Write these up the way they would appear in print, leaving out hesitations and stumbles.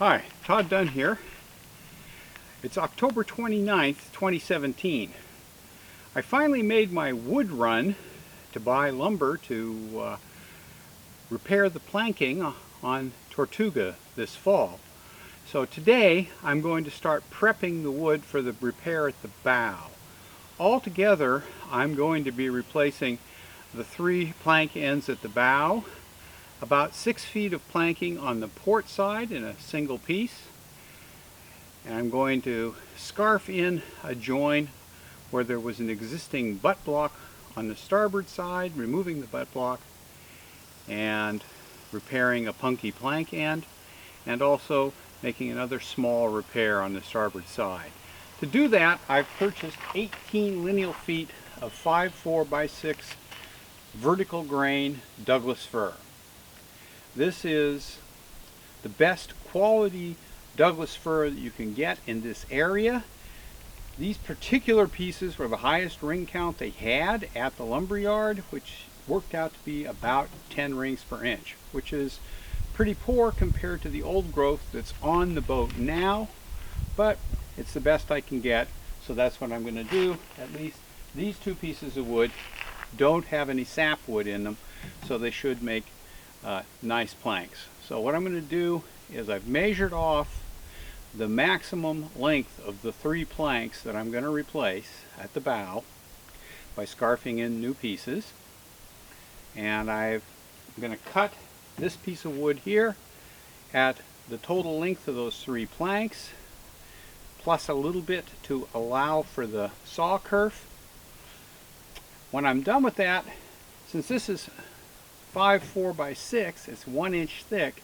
Hi, Todd Dunn here. It's October 29th, 2017. I finally made my wood run to buy lumber to repair the planking on Tortuga this fall. So today I'm going to start prepping the wood for the repair at the bow. Altogether, I'm going to be replacing the 3 plank ends at the bow, about 6 feet of planking on the port side in a single piece, and I'm going to scarf in a join where there was an existing butt block on the starboard side, removing the butt block and repairing a punky plank end, and also making another small repair on the starboard side. To do that, I've purchased 18 lineal feet of 5.4x6 vertical grain Douglas fir. This is the best quality Douglas fir that you can get in this area. These particular pieces were the highest ring count they had at the lumber yard, which worked out to be about 10 rings per inch, which is pretty poor compared to the old growth that's on the boat now, but it's the best I can get, so that's what I'm going to do. At least these 2 pieces of wood don't have any sapwood in them, so they should make nice planks. So what I'm going to do is I've measured off the maximum length of the 3 planks that I'm going to replace at the bow by scarfing in new pieces, and I'm going to cut this piece of wood here at the total length of those 3 planks, plus a little bit to allow for the saw kerf. When I'm done with that, since this is 5.4x6, it's 1 inch thick,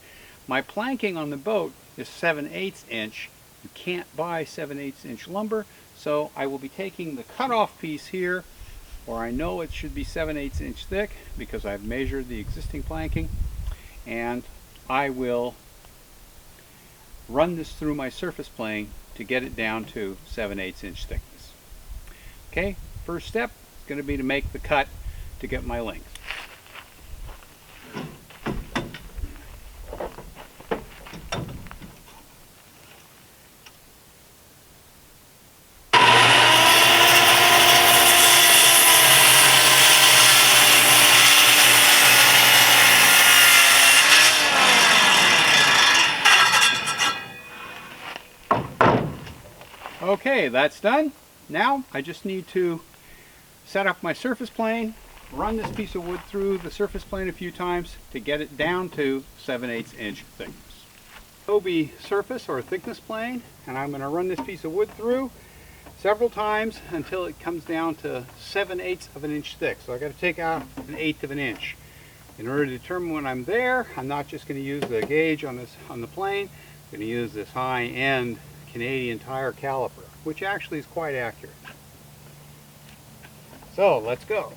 my planking on the boat is 7/8 inch. You can't buy 7/8 inch lumber, so I will be taking the cutoff piece here, or I know it should be 7/8 inch thick because I've measured the existing planking, and I will run this through my surface plane to get it down to 7/8 inch thickness. Okay, first step is going to be to make the cut to get my length. Okay, that's done. Now I just need to set up my surface plane, run this piece of wood through the surface plane a few times to get it down to 7/8 inch thickness. Adobe surface or thickness plane, and I'm going to run this piece of wood through several times until it comes down to 7/8 of an inch thick. So I got to take out 1/8 of an inch. In order to determine when I'm there, I'm not just going to use the gauge on the plane. I'm going to use this high-end Canadian Tire caliper, which actually is quite accurate. So let's go.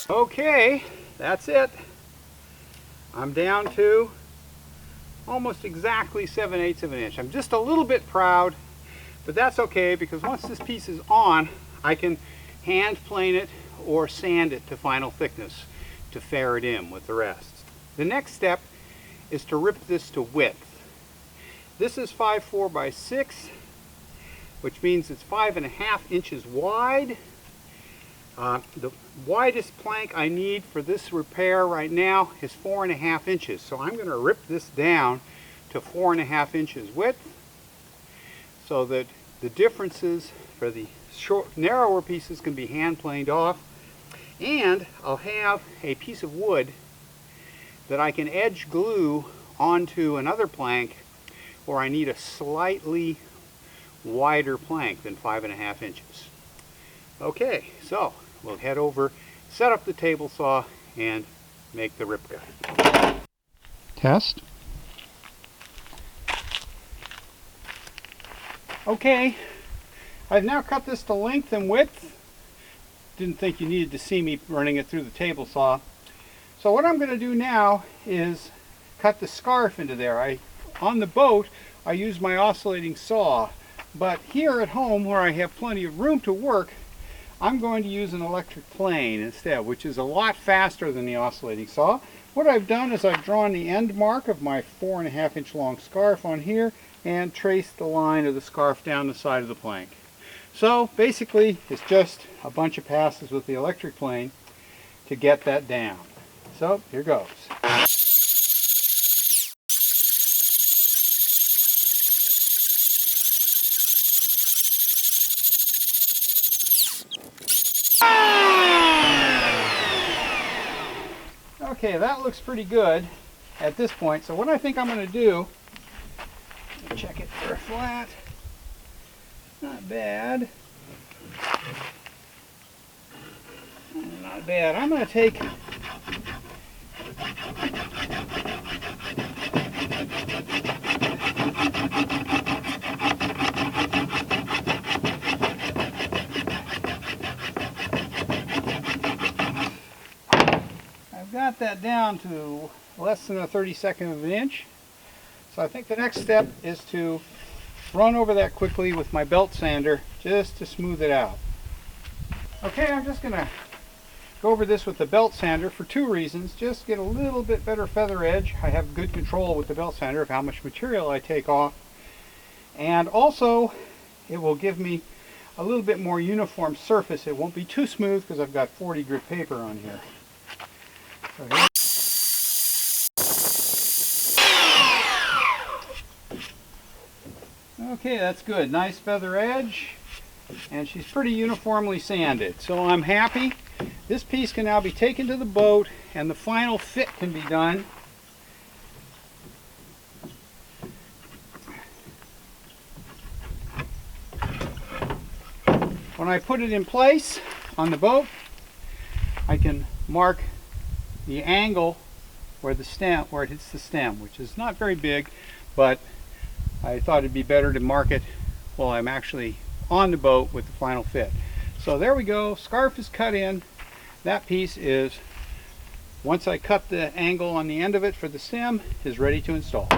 Okay, that's it. I'm down to almost exactly 7/8 of an inch. I'm just a little bit proud, but that's okay because once this piece is on, I can hand plane it or sand it to final thickness to fair it in with the rest. The next step is to rip this to width. This is 5.4x6, which means it's 5.5 inches wide. The widest plank I need for this repair right now is 4.5 inches. So I'm going to rip this down to 4.5 inches width so that the differences for the narrower pieces can be hand planed off. And I'll have a piece of wood that I can edge glue onto another plank where I need a slightly wider plank than 5.5 inches. Okay, so we'll head over, set up the table saw, and make the rip cut. Test. Okay, I've now cut this to length and width. Didn't think you needed to see me running it through the table saw. So So what I'm going to do now is cut the scarf into there. On the boat I use my oscillating saw, but here at home where I have plenty of room to work, I'm going to use an electric plane instead, which is a lot faster than the oscillating saw. What I've done is I've drawn the end mark of my 4.5 inch long scarf on here and traced the line of the scarf down the side of the plank. So basically it's just a bunch of passes with the electric plane to get that down. So here goes. Okay, that looks pretty good at this point. So what I think I'm going to do, check it for a flat. Not bad. Not bad. I'm going to take got that down to less than a 32nd of an inch. So I think the next step is to run over that quickly with my belt sander just to smooth it out. Okay, I'm just going to go over this with the belt sander for two reasons. Just get a little bit better feather edge. I have good control with the belt sander of how much material I take off. And also it will give me a little bit more uniform surface. It won't be too smooth because I've got 40 grit paper on here. Okay, that's good. Nice feather edge, and she's pretty uniformly sanded, so I'm happy. This piece can now be taken to the boat and the final fit can be done. When I put it in place on the boat, I can mark the angle where it hits the stem, which is not very big, but I thought it'd be better to mark it while I'm actually on the boat with the final fit. So there we go, scarf is cut in. That piece is, once I cut the angle on the end of it for the stem, is ready to install.